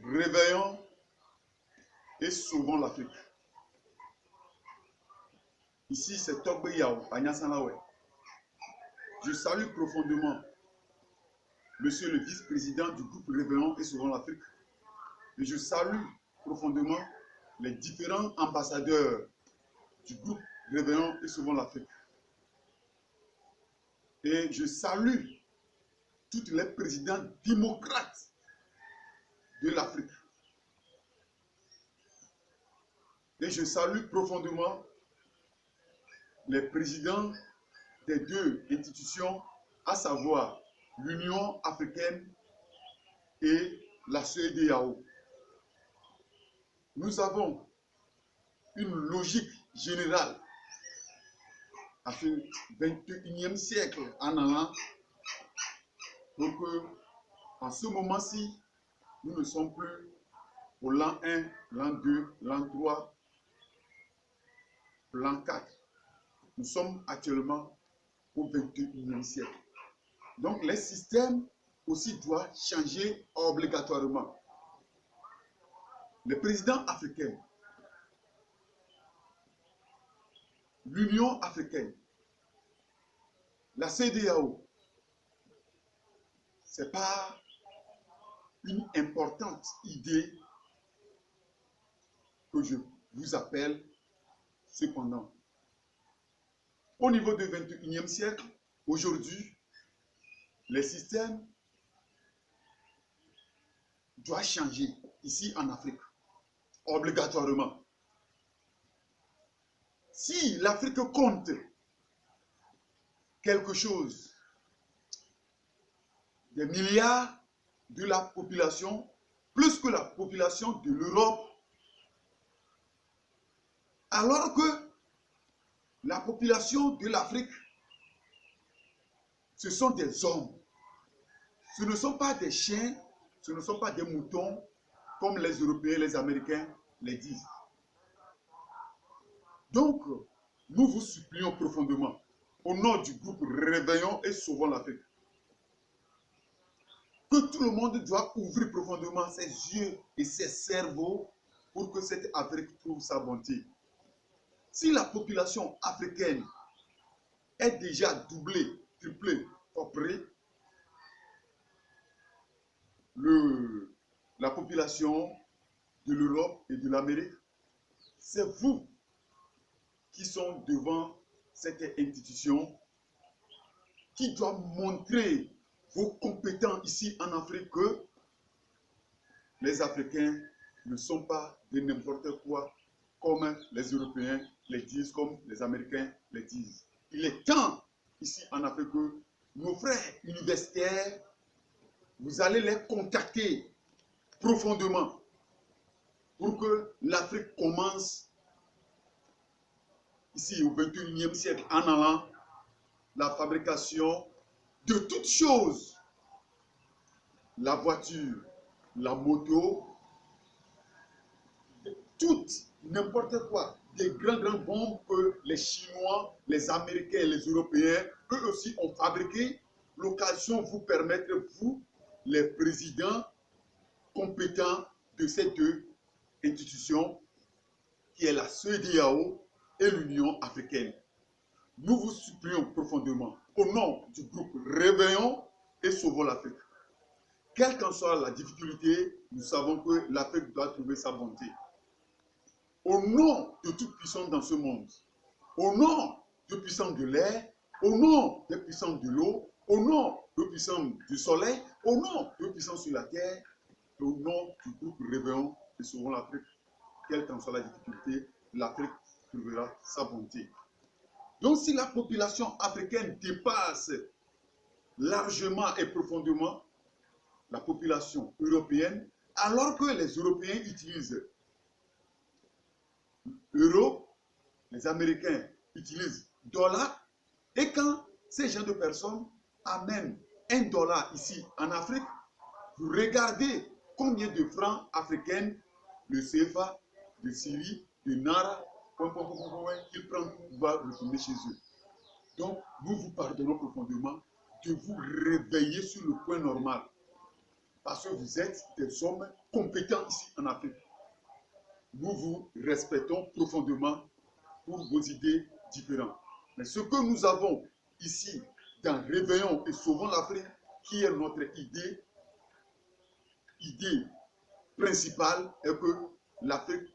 réveillons et sauvons l'Afrique. Ici, c'est Togbe Yao, à Nyasanawe. Je salue profondément Monsieur le vice-président du groupe Réveillons et Sauvons l'Afrique. Et je salue profondément les différents ambassadeurs du groupe Réveillons et Sauvons l'Afrique. Et je salue tous les présidents démocrates de l'Afrique. Et je salue profondément les présidents des deux institutions, à savoir l'Union africaine et la CEDEAO. Nous avons une logique générale à ce 21e siècle en allant pour que, en ce moment-ci, nous ne sommes plus au l'an 1, l'an 2, l'an 3, l'an 4. Nous sommes actuellement au 21e siècle. Donc, les systèmes aussi doivent changer obligatoirement. Les présidents africains, l'Union africaine, la CEDEAO, ce n'est pas une importante idée que je vous appelle cependant. Au niveau du 21e siècle, aujourd'hui, les systèmes doivent changer ici en Afrique, obligatoirement. Si l'Afrique compte quelque chose, des milliards de la population, plus que la population de l'Europe, alors que la population de l'Afrique, ce sont des hommes. Ce ne sont pas des chiens, ce ne sont pas des moutons, comme les Européens, les Américains les disent. Donc, nous vous supplions profondément, au nom du groupe Réveillons et Sauvons l'Afrique, que tout le monde doit ouvrir profondément ses yeux et ses cerveaux pour que cette Afrique trouve sa bonté. Si la population africaine est déjà doublée, triplée, quadruplée, la population de l'Europe et de l'Amérique, c'est vous qui sont devant cette institution qui doit montrer vos compétences ici en Afrique que les Africains ne sont pas de n'importe quoi comme les Européens les disent, comme les Américains les disent. Il est temps ici en Afrique que nos frères universitaires, vous allez les contacter profondément pour que l'Afrique commence ici au 21e siècle en allant la fabrication de toutes choses, la voiture, la moto, toutes, n'importe quoi, des grands bombes que les Chinois, les Américains et les Européens, eux aussi ont fabriqué. L'occasion vous permettre, vous, les présidents compétents de ces deux institutions, qui est la CEDEAO et l'Union africaine. Nous vous supplions profondément, au nom du groupe Réveillons et Sauvons l'Afrique. Quelle qu'en soit la difficulté, nous savons que l'Afrique doit trouver sa bonté. Au nom de toute puissance dans ce monde, au nom de puissance de l'air, au nom des puissances de l'eau, au nom de puissance du soleil, au nom de puissance sur la terre, au nom du groupe Réveillons et Sauvons l'Afrique, quelle qu'en soit la difficulté, l'Afrique trouvera sa bonté. Donc si la population africaine dépasse largement et profondément la population européenne, alors que les Européens utilisent l'euro, les Américains utilisent dollar, et quand ces gens de personnes amènent $1 ici en Afrique, vous regardez combien de francs africains, le CFA, de Syrie, de Nara, qu'ils prennent pour pouvoir retourner chez eux. Donc, nous vous pardonnons profondément de vous réveiller sur le point normal. parce que vous êtes des hommes compétents ici en Afrique. Nous vous respectons profondément pour vos idées différentes. Mais ce que nous avons ici dans Réveillons et Sauvons l'Afrique, qui est notre idée principale, est que l'Afrique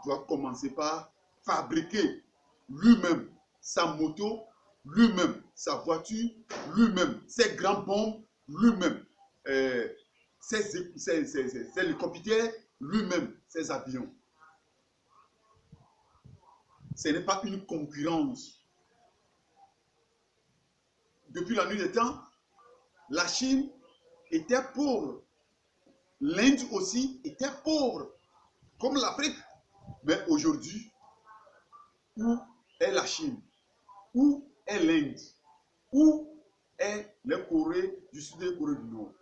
doit commencer par fabriquer lui-même sa moto, lui-même sa voiture, lui-même ses grandes bombes, lui-même ses hélicoptères, lui-même ses avions. Ce n'est pas une concurrence. Depuis la nuit des temps, la Chine était pauvre. L'Inde aussi était pauvre, comme l'Afrique. Mais aujourd'hui, où est la Chine? Où est l'Inde? Où est la Corée du Sud et la Corée du Nord?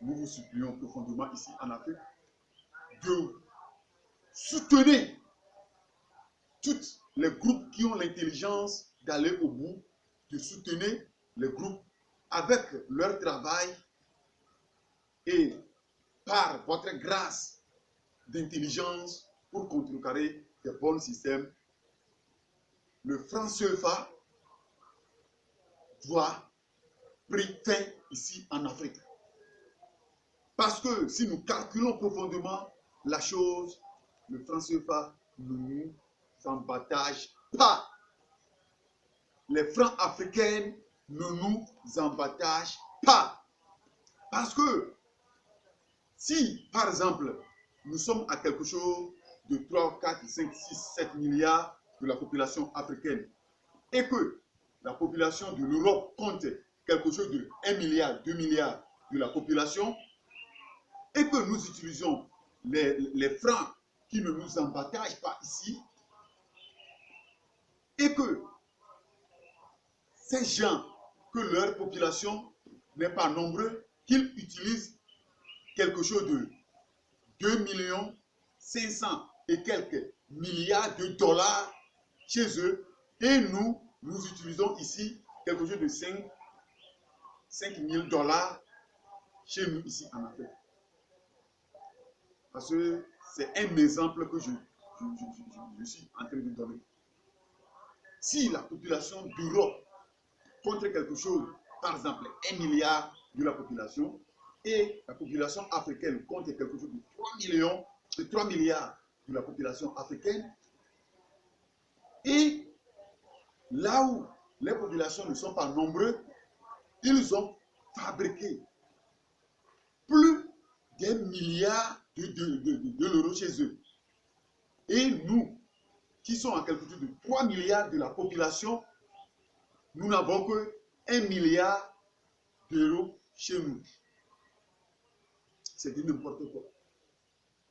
Nous vous supplions profondément ici en Afrique de soutenir tous les groupes qui ont l'intelligence d'aller au bout, de soutenir les groupes avec leur travail et par votre grâce d'intelligence pour contrecarrer des bons systèmes. Le franc CFA doit prendre fin ici en Afrique. Parce que si nous calculons profondément la chose, le franc CFA ne nous embattage pas. Les francs africains ne nous embattagent pas. Parce que si, par exemple, nous sommes à quelque chose de 3, 4, 5, 6, 7 milliards de la population africaine et que la population de l'Europe compte quelque chose de 1 milliard, 2 milliards de la population et que nous utilisons les francs qui ne nous embattagent pas ici et que ces gens, que leur population n'est pas nombreux, qu'ils utilisent quelque chose de 2 500 et quelques milliards de dollars chez eux et nous utilisons ici quelque chose de 5 000 dollars chez nous ici en Afrique. Parce que c'est un exemple que je suis en train de donner. Si la population d'Europe contre quelque chose, par exemple 1 milliard de la population, et la population africaine compte quelque chose de 3 milliards de la population africaine, et là où les populations ne sont pas nombreuses, ils ont fabriqué plus d'un milliard d'euros chez eux. Et nous, qui sommes à quelque chose de 3 milliards de la population, nous n'avons que 1 milliard d'euros chez nous. C'est du n'importe quoi.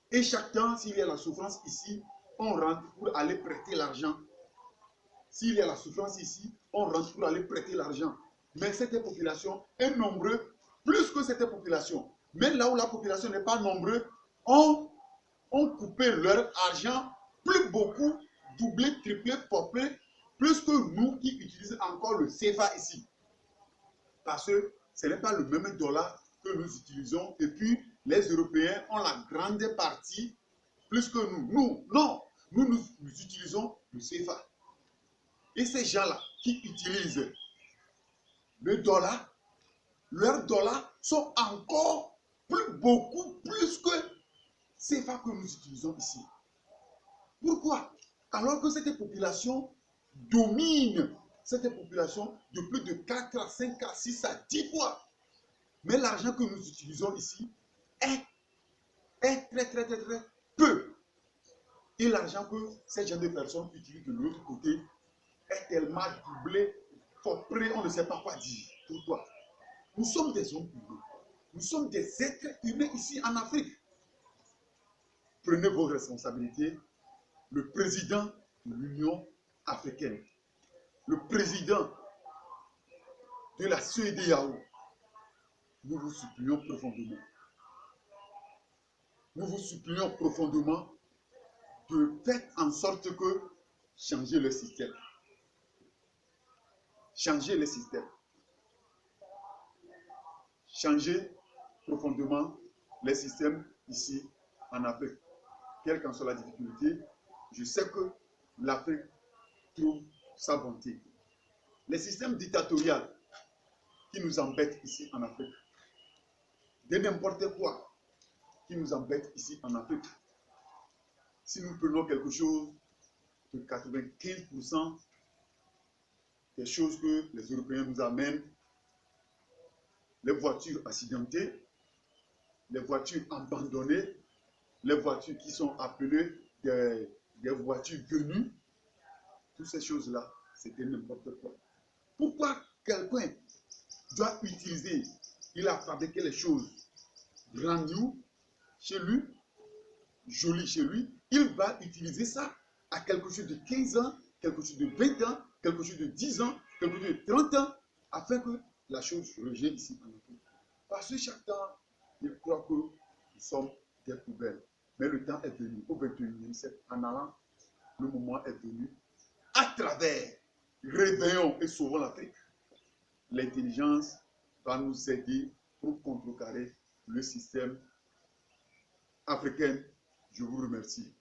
Et chaque temps, s'il y a la souffrance ici, on rentre pour aller prêter l'argent. S'il y a la souffrance ici, on rentre pour aller prêter l'argent. Mais cette population est nombreuse, plus que cette population. Mais là où la population n'est pas nombreuse, on coupé leur argent, plus beaucoup, doublé, triplé, quadruplé, plus que nous qui utilisons encore le CFA ici. Parce que ce n'est pas le même dollar que nous utilisons. Et puis, les Européens ont la grande partie plus que nous. Nous utilisons le CFA. Et ces gens-là qui utilisent le dollar, leurs dollars sont encore beaucoup plus que CFA que nous utilisons ici. Pourquoi? Alors que cette population domine cette population de plus de 4 à 5 à 6 à 10 fois. Mais l'argent que nous utilisons ici est très peu. Et l'argent que ces gens de personnes utilisent de l'autre côté est tellement doublé, près, on ne sait pas quoi dire. Pourquoi? Nous sommes des hommes humains. Nous sommes des êtres humains ici en Afrique. Prenez vos responsabilités. Le président de l'Union africaine, le président de la CEDEAO, nous vous supplions profondément. Nous vous supplions profondément de faire en sorte que changer le système. Changer le système. Changer profondément les systèmes ici en Afrique. Quelle qu'en soit la difficulté, je sais que l'Afrique trouve sa bonté. Les systèmes dictatoriaux qui nous embêtent ici en Afrique, de n'importe quoi qui nous embête ici en Afrique, si nous prenons quelque chose de 95% des choses que les Européens nous amènent, les voitures accidentées, les voitures abandonnées, les voitures qui sont appelées des voitures venues, toutes ces choses-là, c'était n'importe quoi. Pourquoi quelqu'un doit utiliser, il a fabriqué les choses brand new chez lui, joli chez lui, il va utiliser ça à quelque chose de 15 ans, quelque chose de 20 ans, quelque chose de 10 ans, quelque chose de 30 ans, afin que la chose revienne ici en Afrique. Parce que chaque temps, il croit que nous sommes des poubelles. Mais le temps est venu, au 21e siècle, en allant, le moment est venu, à travers, réveillons et sauvons l'Afrique. L'intelligence va nous aider pour contrecarrer le système africain. Je vous remercie.